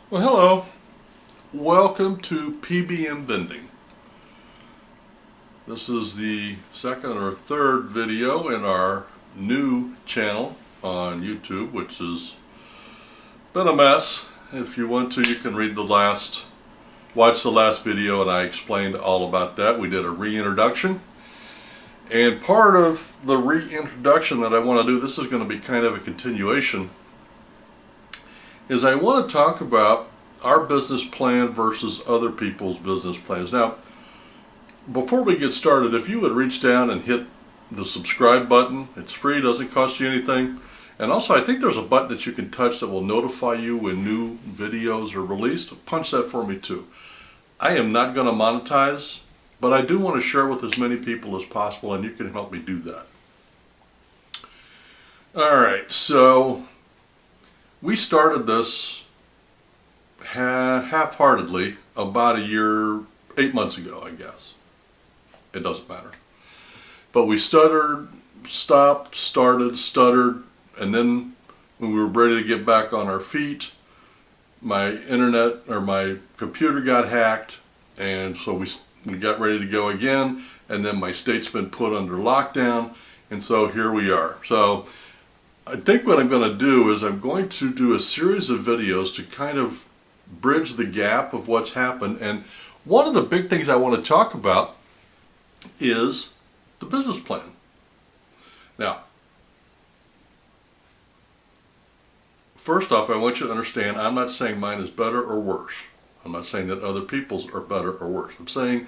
Well, hello. Welcome to P.B.M. Vending. This is the second or third video in our new channel on YouTube, which has been a mess. If you want to, you can watch the last video, and I explained all about that. We did a reintroduction. And part of the reintroduction that I want to do, this is going to be kind of a continuation, is I want to talk about our business plan versus other people's business plans. Now, before we get started, if you would reach down and hit the subscribe button, it's free, doesn't cost you anything. And also, I think there's a button that you can touch that will notify you when new videos are released. Punch that for me too. I am not going to monetize, but I do want to share with as many people as possible, and you can help me do that. All right, so we started this half-heartedly about 8 months ago, I guess. It doesn't matter. But we stuttered, stopped, started, stuttered, and then when we were ready to get back on our feet, my computer got hacked, and so we got ready to go again, and then my state's been put under lockdown, and so here we are. So I think what I'm going to do is I'm going to do a series of videos to kind of bridge the gap of what's happened. And one of the big things I want to talk about is the business plan. Now, first off, I want you to understand I'm not saying mine is better or worse. I'm not saying that other people's are better or worse. I'm saying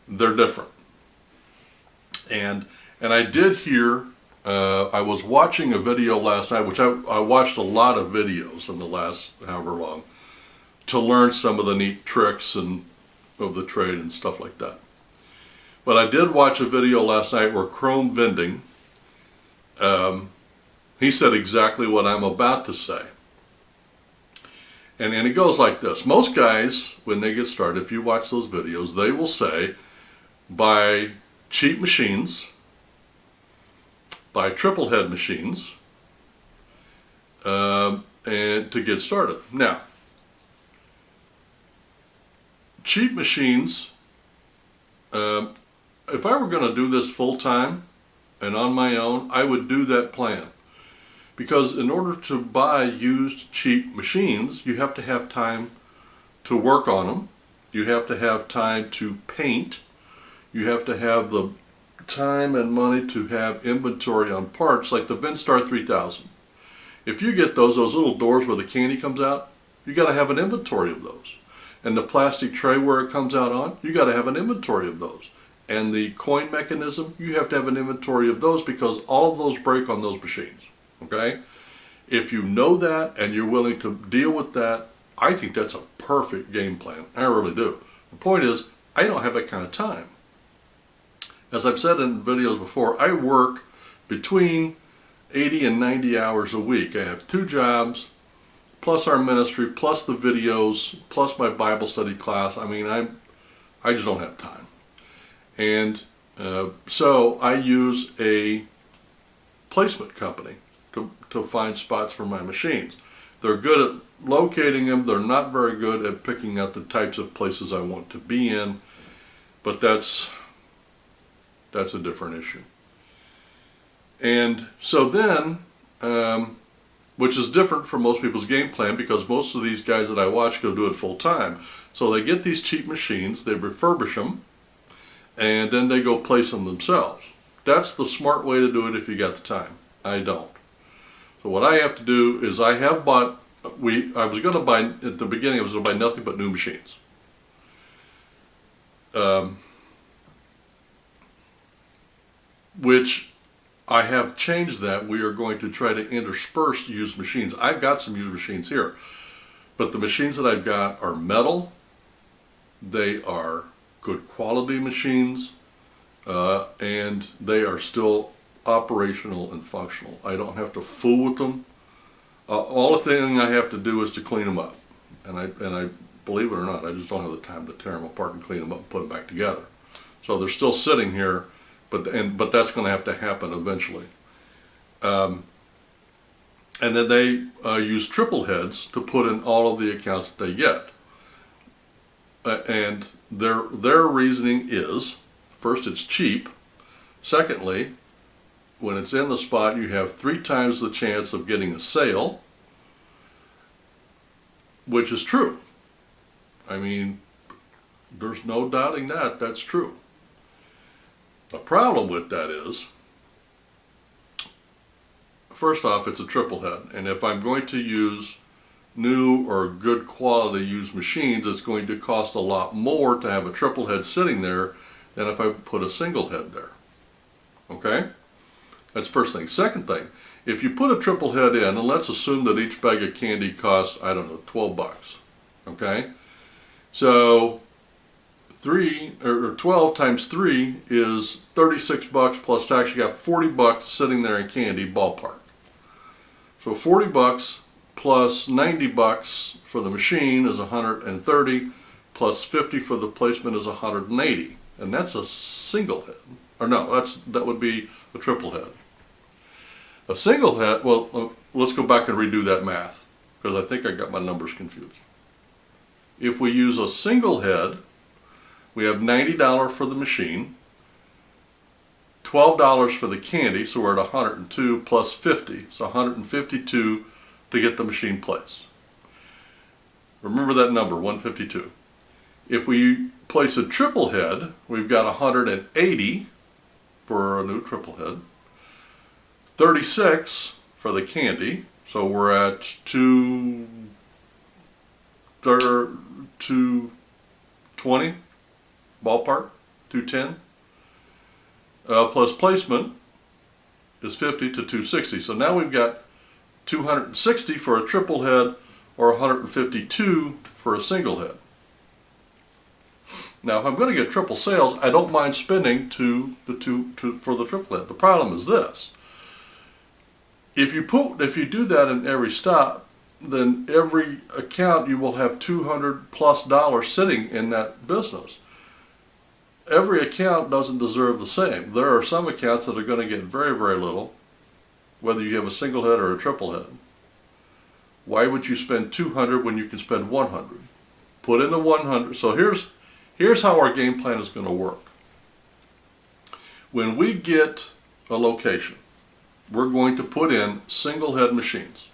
they're different. And I did hear I was watching a video last night, which I watched a lot of videos in the last however long to learn some of the neat tricks of the trade and stuff like that. But I did watch a video last night where Vending, he said exactly what I'm about to say. And it goes like this. Most guys, when they get started, if you watch those videos, they will say, buy cheap machines, buy triple head machines, and to get started. Now, cheap machines, if I were going to do this full time and on my own, I would do that plan. Because in order to buy used cheap machines, you have to have time to work on them. You have to have time to paint. You have to have the time and money to have inventory on parts like the Vendstar 3000. If you get those little doors where the candy comes out, you got to have an inventory of those. And the plastic tray where it comes out on, you got to have an inventory of those. And the coin mechanism, you have to have an inventory of those because all of those break on those machines. Okay? If you know that and you're willing to deal with that, I think that's a perfect game plan. I really do. The point is, I don't have that kind of time. As I've said in videos before, I work between 80 and 90 hours a week. I have 2 jobs, plus our ministry, plus the videos, plus my Bible study class. I mean, I just don't have time. And so I use a placement company to find spots for my machines. They're good at locating them. They're not very good at picking out the types of places I want to be in, but that's a different issue. And so then, which is different from most people's game plan because most of these guys that I watch go do it full time. So they get these cheap machines, they refurbish them, and then they go place them themselves. That's the smart way to do it if you got the time. I don't. So what I have to do is I was going to buy, at the beginning I was going to buy nothing but new machines. Which I have changed that. We are going to try to intersperse used machines. I've got some used machines here, but the machines that I've got are metal. They are good quality machines, and they are still operational and functional. I don't have to fool with them. All the thing I have to do is to clean them up, and I believe it or not, I just don't have the time to tear them apart and clean them up and put them back together. So they're still sitting here. But that's going to have to happen eventually. And then they use triple heads to put in all of the accounts that they get. And their reasoning is, first, it's cheap. Secondly, when it's in the spot, you have 3 times the chance of getting a sale, which is true. I mean, there's no doubting that. That's true. The problem with that is, first off, it's a triple head. And if I'm going to use new or good quality used machines, it's going to cost a lot more to have a triple head sitting there than if I put a single head there. Okay? That's first thing. Second thing, if you put a triple head in, and let's assume that each bag of candy costs, I don't know, 12 bucks. Okay? So 12 times 3 is 36 bucks plus tax. You got 40 bucks sitting there in candy, ballpark. So 40 bucks plus 90 bucks for the machine is 130, plus 50 for the placement is 180. And that's a single head. Or no, that would be a triple head. A single head, well, let's go back and redo that math, because I think I got my numbers confused. If we use a single head, we have $90 for the machine, $12 for the candy, so we're at 102 plus 50, so 152 to get the machine placed. Remember that number, 152. If we place a triple head, we've got 180 for a new triple head, 36 for the candy, so we're at 220, ballpark, 210. Plus placement is 50 to 260. So now we've got 260 for a triple head or 152 for a single head. Now, if I'm going to get triple sales, I don't mind spending for the triple head. The problem is this. If you do that in every stop, then every account you will have $200+ sitting in that business. Every account doesn't deserve the same. There are some accounts that are going to get very, very little, whether you have a single head or a triple head. Why would you spend 200 when you can spend 100? Put in the 100. So here's how our game plan is going to work. When we get a location, we're going to put in single head machines.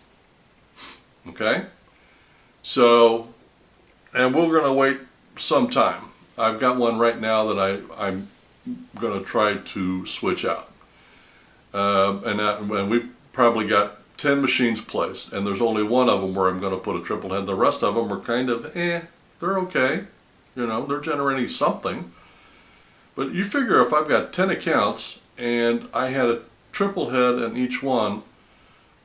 Okay? So, and we're going to wait some time. I've got one right now that I'm going to try to switch out. And we've probably got 10 machines placed, and there's only one of them where I'm going to put a triple head. The rest of them are kind of, they're okay. You know, they're generating something. But you figure if I've got 10 accounts and I had a triple head in each one,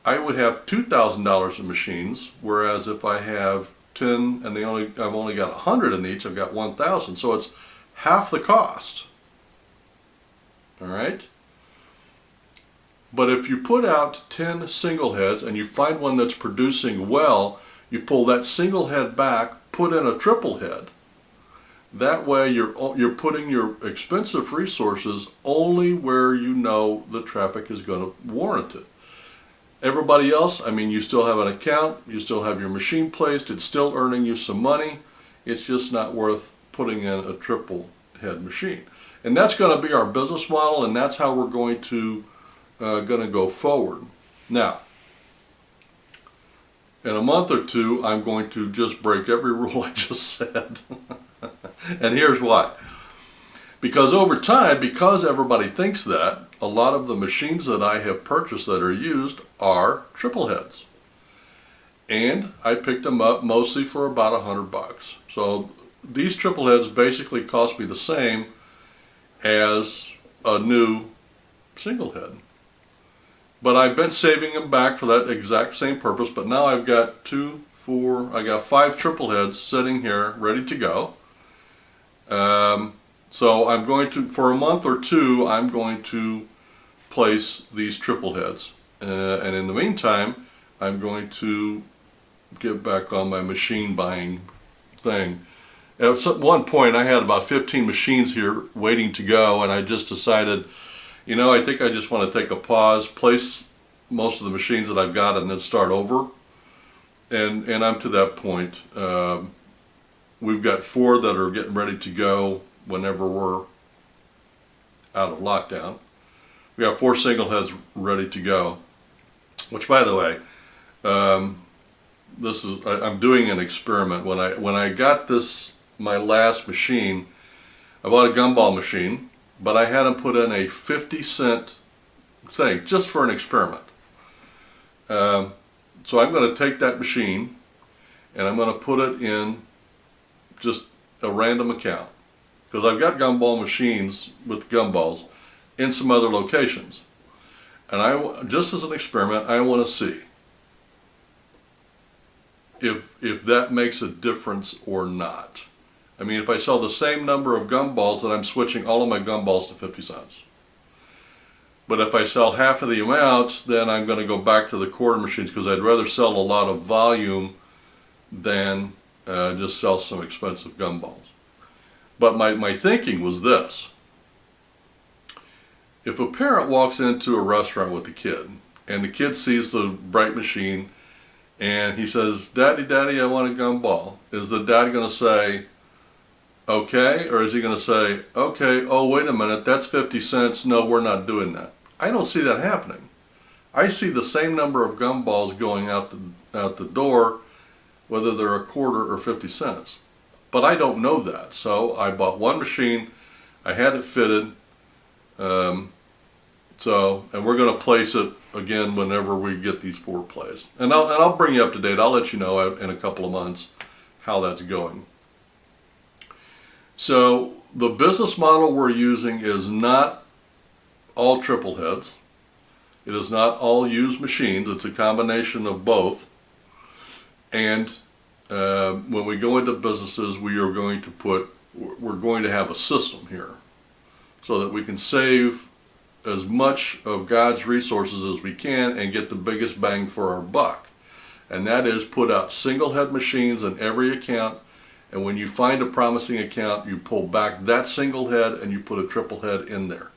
I would have $2,000 in machines, whereas if I have 10 and I've only got 100 in each, I've got 1,000. So it's half the cost. All right? But if you put out 10 single heads and you find one that's producing well, you pull that single head back, put in a triple head. That way you're putting your expensive resources only where you know the traffic is going to warrant it. Everybody else, I mean, you still have an account, you still have your machine placed, it's still earning you some money. It's just not worth putting in a triple head machine. And that's going to be our business model, and that's how we're going to go forward. Now, in a month or two, I'm going to just break every rule I just said. And here's why. Because over time, because everybody thinks that, a lot of the machines that I have purchased that are used are triple heads. And I picked them up mostly for about $100. So these triple heads basically cost me the same as a new single head. But I've been saving them back for that exact same purpose, but now I've got I got 5 triple heads sitting here ready to go. So I'm going to, for a month or two, I'm going to place these triple heads. And in the meantime, I'm going to get back on my machine buying thing. At one point, I had about 15 machines here waiting to go, and I just decided, I think I just want to take a pause, place most of the machines that I've got and then start over. And I'm to that point. We've got 4 that are getting ready to go whenever we're out of lockdown. We have 4 single heads ready to go, which, by the way, I'm doing an experiment. When I got my last machine, I bought a gumball machine, but I had them put in a 50-cent thing just for an experiment. So I'm going to take that machine and I'm going to put it in just a random account, because I've got gumball machines with gumballs in some other locations, and just as an experiment, I want to see if that makes a difference or not. I mean, if I sell the same number of gumballs, then I'm switching all of my gumballs to 50 cents. But if I sell half of the amount, then I'm going to go back to the quarter machines, because I'd rather sell a lot of volume than just sell some expensive gumballs. But my thinking was this. If a parent walks into a restaurant with a kid, and the kid sees the bright machine, and he says, "Daddy, Daddy, I want a gumball," is the dad going to say, "Okay," or is he going to say, "Okay, oh, wait a minute, that's 50 cents, no, we're not doing that"? I don't see that happening. I see the same number of gumballs going out the door, whether they're a quarter or 50 cents. But I don't know that, so I bought one machine, I had it fitted, and we're going to place it again whenever we get these 4 placed. And I'll bring you up to date. I'll let you know in a couple of months how that's going. So the business model we're using is not all triple heads. It is not all used machines. It's a combination of both. And when we go into businesses, we're going to have a system here so that we can save as much of God's resources as we can and get the biggest bang for our buck. And that is put out single head machines in every account, and when you find a promising account, you pull back that single head and you put a triple head in there.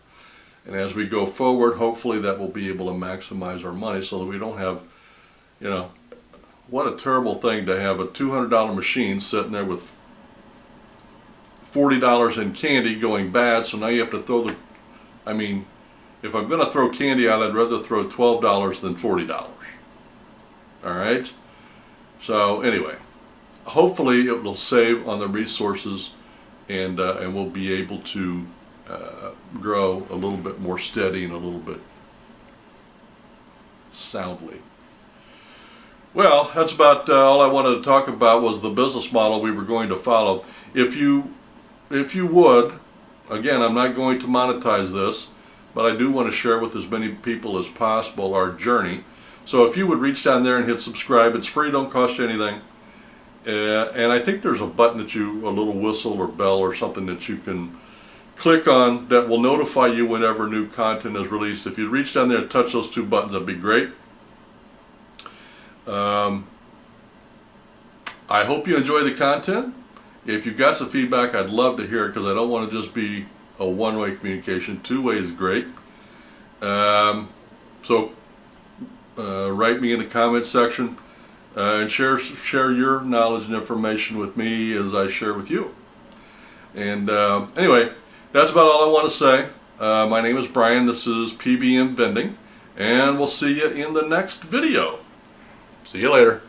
And as we go forward, hopefully that will be able to maximize our money so that we don't have, what a terrible thing to have a $200 machine sitting there with $40 in candy going bad, so now you have to throw if I'm going to throw candy out, I'd rather throw $12 than $40. All right? So anyway, hopefully it will save on the resources, and we'll be able to grow a little bit more steady and a little bit soundly. Well, that's about all I wanted to talk about was the business model we were going to follow. If you would, again, I'm not going to monetize this, but I do want to share with as many people as possible our journey. So if you would reach down there and hit subscribe, it's free, don't cost you anything. And I think there's a button a little whistle or bell or something that you can click on that will notify you whenever new content is released. If you reach down there and touch those 2 buttons, that'd be great. I hope you enjoy the content. If you've got some feedback, I'd love to hear it, because I don't want to just be a one-way communication. 2-way is great. So write me in the comments section and share your knowledge and information with me as I share with you. And anyway, that's about all I want to say. My name is Brian. This is P.B.M. Vending, and we'll see you in the next video. See you later.